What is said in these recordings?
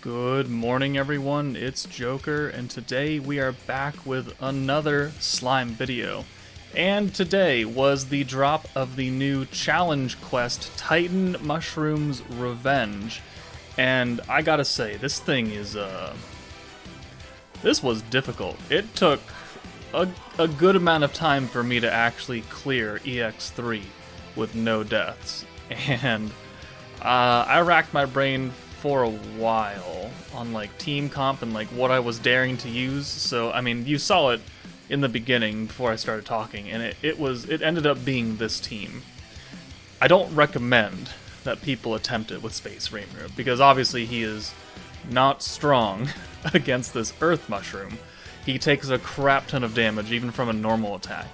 Good morning, everyone. It's Joker, and today we are back with another slime video. And today was the drop of the new challenge quest, Titan Mushroom's Revenge. And I gotta say, this thing is, this was difficult. It took a good amount of time for me to actually clear EX3 with no deaths. And I racked my brain for a while on like team comp and like what I was daring to use. So I mean, you saw it in the beginning before I started talking, and it ended up being this team. I don't recommend that people attempt it with Space Reamer because obviously he is not strong against this Earth Mushroom. He takes a crap ton of damage even from a normal attack.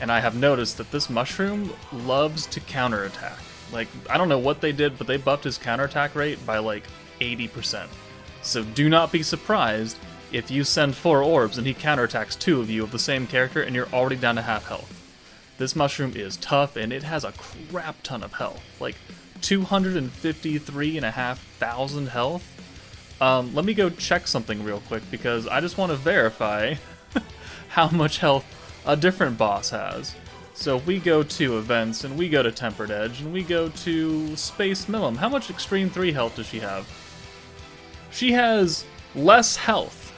And I have noticed that this mushroom loves to counterattack. Like, I don't know what they did, but they buffed his counterattack rate by like 80%. So do not be surprised if you send 4 orbs and he counterattacks 2 of you of the same character and you're already down to half health. This mushroom is tough and it has a crap ton of health. Like 253,500 health. Let me go check something real quick because I just want to verify how much health a different boss has. So if we go to events, and we go to Tempered Edge, and we go to Space Millim, how much Extreme 3 health does she have? She has less health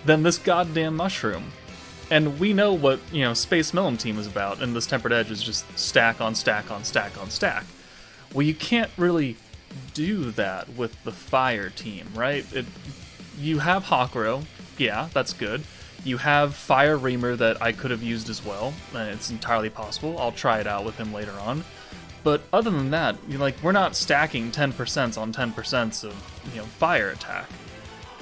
than this goddamn mushroom. And we know what, Space Millim team is about, and this Tempered Edge is just stack on stack on stack on stack. Well, you can't really do that with the Fire team, right? You have Hakuro, yeah, that's good. You have Fire Reamer that I could have used as well, and it's entirely possible. I'll try it out with him later on. But other than that, we're not stacking 10% on 10% of, fire attack.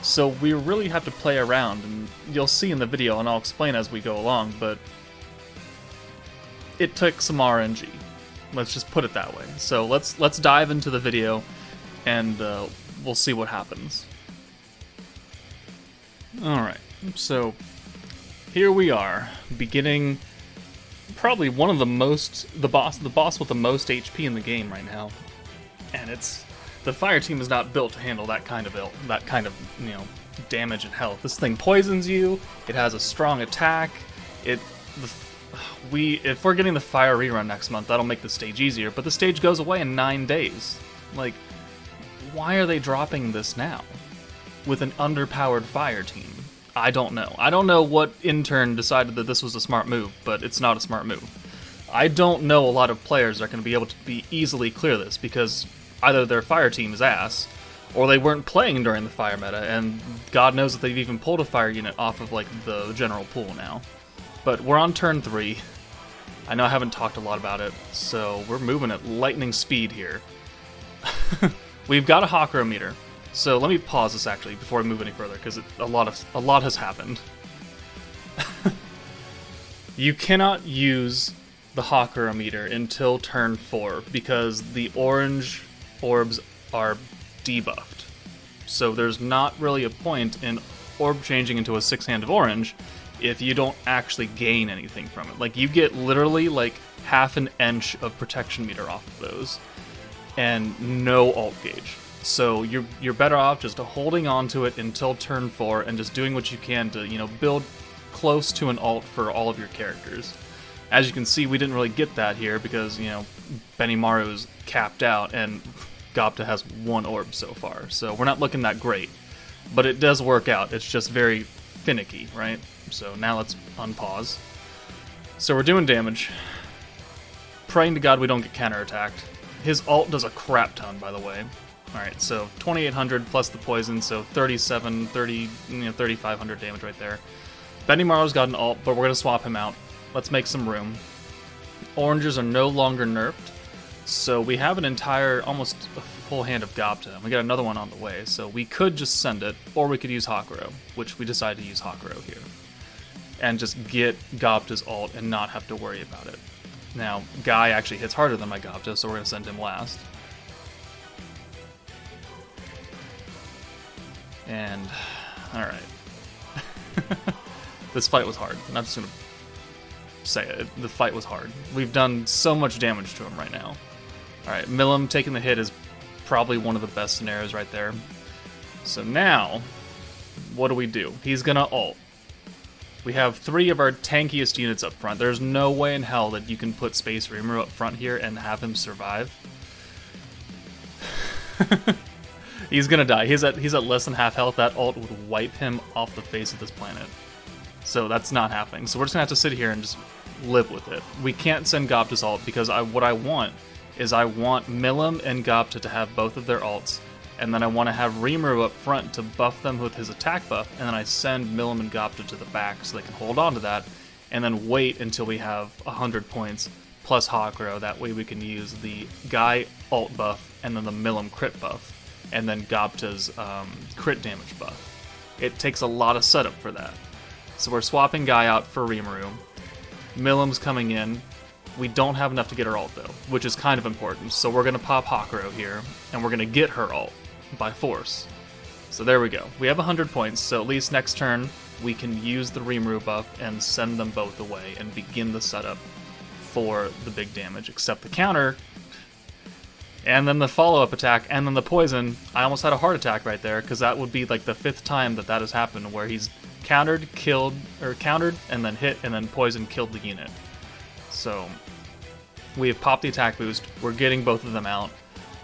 So we really have to play around, and you'll see in the video, and I'll explain as we go along, but it took some RNG. Let's just put it that way. So let's dive into the video, and we'll see what happens. Alright. So, here we are, beginning probably one of the boss with the most HP in the game right now, and the fire team is not built to handle that kind of damage and health. This thing poisons you. It has a strong attack. If we're getting the fire rerun next month, that'll make the stage easier. But the stage goes away in 9 days. Like, why are they dropping this now with an underpowered fire team? I don't know. I don't know what intern decided that this was a smart move, but it's not a smart move. I don't know a lot of players that are going to be able to easily clear this because either their fire team is ass, or they weren't playing during the fire meta, and God knows that they've even pulled a fire unit off of the general pool now. But we're on turn 3. I know I haven't talked a lot about it, so we're moving at lightning speed here. We've got a Hakuro meter. So let me pause this actually before we move any further, because a lot has happened. You cannot use the Hakuro meter until turn 4 because the orange orbs are debuffed. So there's not really a point in orb changing into a 6-hand of orange if you don't actually gain anything from it. Like, you get literally like half an inch of protection meter off of those, and no alt gauge. So you're better off just holding on to it until turn 4 and just doing what you can to, build close to an alt for all of your characters. As you can see, we didn't really get that here because, Benimaru's capped out and Gopta has 1 orb so far. So we're not looking that great. But it does work out. It's just very finicky, right? So now let's unpause. So we're doing damage. Praying to God we don't get counterattacked. His alt does a crap ton, by the way. Alright, so 2,800 plus the poison, so 3,500 damage right there. Benimaru's got an ult, but we're going to swap him out. Let's make some room. Oranges are no longer nerfed, so we have an entire, almost a full hand of Gopta. We got another one on the way, so we could just send it, or we could use Hakuro, which we decided to use Hakuro here. And just get Gopta's ult and not have to worry about it. Now, Guy actually hits harder than my Gopta, so we're going to send him last. And, alright. This fight was hard. I'm just gonna say it. The fight was hard. We've done so much damage to him right now. Alright, Millim taking the hit is probably one of the best scenarios right there. So now, what do? He's gonna ult. We have 3 of our tankiest units up front. There's no way in hell that you can put Space Rimuru up front here and have him survive. He's gonna die. He's at less than half health. That ult would wipe him off the face of this planet. So that's not happening. So we're just gonna have to sit here and just live with it. We can't send Gobta's ult because what I want is I want Milim and Gobta to have both of their ults, and then I want to have Rimuru up front to buff them with his attack buff, and then I send Milim and Gobta to the back so they can hold on to that, and then wait until we have 100 points plus Hakuro. That way we can use the Guy ult buff and then the Milim crit buff, and then Gobta's crit damage buff. It takes a lot of setup for that. So we're swapping Guy out for Rimuru. Milim's coming in. We don't have enough to get her ult though, which is kind of important. So we're going to pop Hakuro here, and we're going to get her ult by force. So there we go. We have 100 points, so at least next turn we can use the Rimuru buff and send them both away and begin the setup for the big damage, except the counter, and then the follow-up attack, and then the poison. I almost had a heart attack right there, because that would be like the 5th time that has happened, where he's countered, and then hit, and then poison killed the unit. So we have popped the attack boost, we're getting both of them out,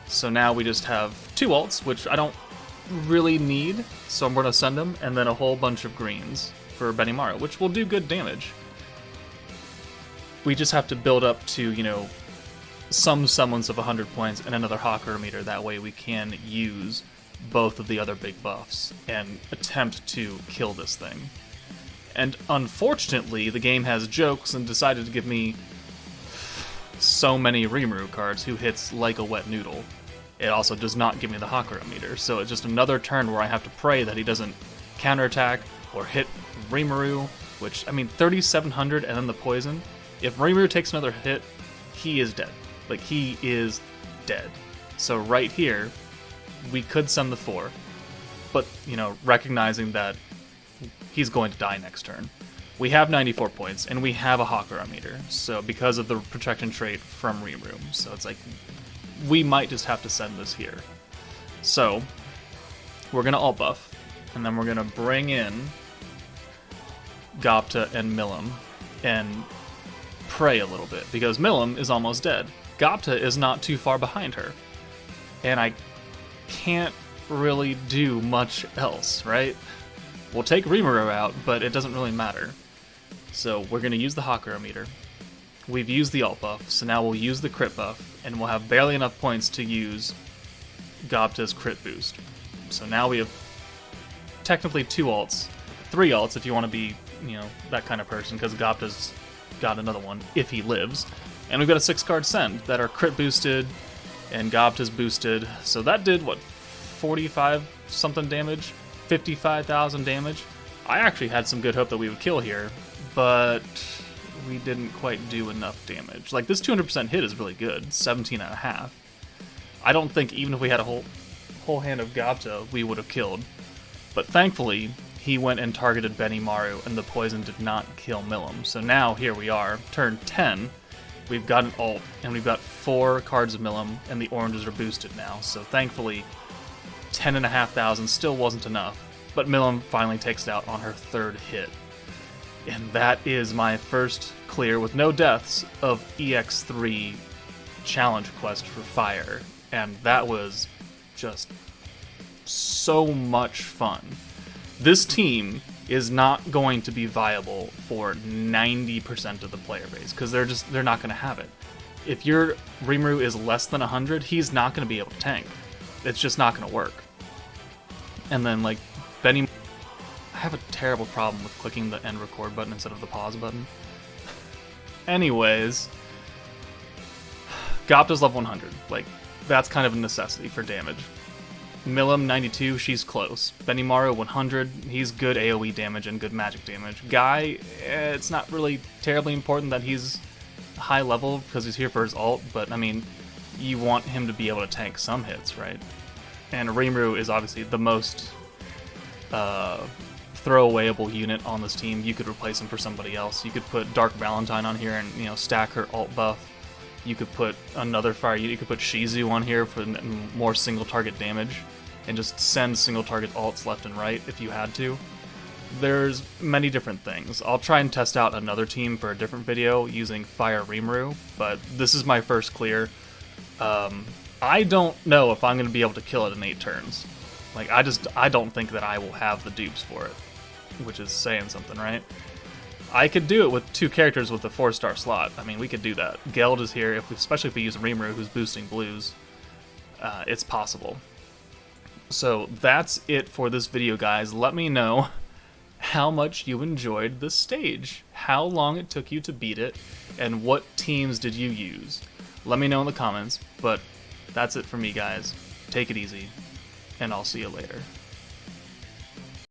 so now we just have 2 ults, which I don't really need, so I'm going to send them, and then a whole bunch of greens for Benimaru, which will do good damage. We just have to build up to, you know, some semblance of 100 points and another Hakuro meter, that way we can use both of the other big buffs and attempt to kill this thing. And unfortunately, the game has jokes and decided to give me so many Rimuru cards who hits like a wet noodle. It also does not give me the Hakuro meter, so it's just another turn where I have to pray that he doesn't counterattack or hit Rimuru, which, I mean, 3,700 and then the poison. If Rimuru takes another hit, he is dead. Like, he is dead. So right here, we could send the 4, but, you know, recognizing that he's going to die next turn. We have 94 points, and we have a Hakuro meter, so because of the protection trait from Rimuru. So it's like, we might just have to send this here. So, we're going to ult buff, and then we're going to bring in Gobta and Milim, and pray a little bit, because Milim is almost dead. Gobta is not too far behind her, and I can't really do much else, right? We'll take Rimuru out, but it doesn't really matter. So we're going to use the Hakuro meter. We've used the ult buff, so now we'll use the crit buff, and we'll have barely enough points to use Gobta's crit boost. So now we have technically 2 ults, 3 ults if you want to be, you know, that kind of person, because Gobta's got another one if he lives. And we've got a 6-card send that are crit boosted, and Gobta's boosted. So that did, what, 45 something damage? 55,000 damage. I actually had some good hope that we would kill here, but we didn't quite do enough damage. Like, this 200% hit is really good, 17.5. I don't think even if we had a whole hand of Gobta, we would have killed. But thankfully, he went and targeted Benimaru, and the poison did not kill Milim. So now, here we are, turn 10, we've got an ult, and we've got 4 cards of Milim, and the oranges are boosted now. So thankfully, 10,500 still wasn't enough, but Milim finally takes it out on her 3rd hit. And that is my first clear with no deaths of EX3 Challenge Quest for Fire, and that was just so much fun. This team is not going to be viable for 90% of the player base, because they're not going to have it. If your Rimuru is less than 100, he's not going to be able to tank. It's just not going to work. And then, like, I have a terrible problem with clicking the end record button instead of the pause button. Anyways, Gobta's level 100. Like, that's kind of a necessity for damage. Milim, 92, she's close. Benimaru, 100, he's good AoE damage and good magic damage. Guy, it's not really terribly important that he's high level because he's here for his ult, but, I mean, you want him to be able to tank some hits, right? And Rimuru is obviously the most throwawayable unit on this team. You could replace him for somebody else. You could put Dark Valentine on here and, you know, stack her ult buff. You could put another fire unit. You could put Shizu on here for more single target damage. and just send single target ults left and right if you had to. There's many different things. I'll try and test out another team for a different video using Fire Rimuru, but this is my first clear. I don't know if I'm going to be able to kill it in 8 turns. Like, I don't think that I will have the dupes for it, which is saying something, right? I could do it with 2 characters with a 4-star slot. I mean, we could do that. Geld is here, especially if we use Rimuru, who's boosting blues. It's possible. So that's it for this video, guys. Let me know how much you enjoyed this stage, how long it took you to beat it, and what teams did you use. Let me know in the comments, but that's it for me, guys. Take it easy, and I'll see you later.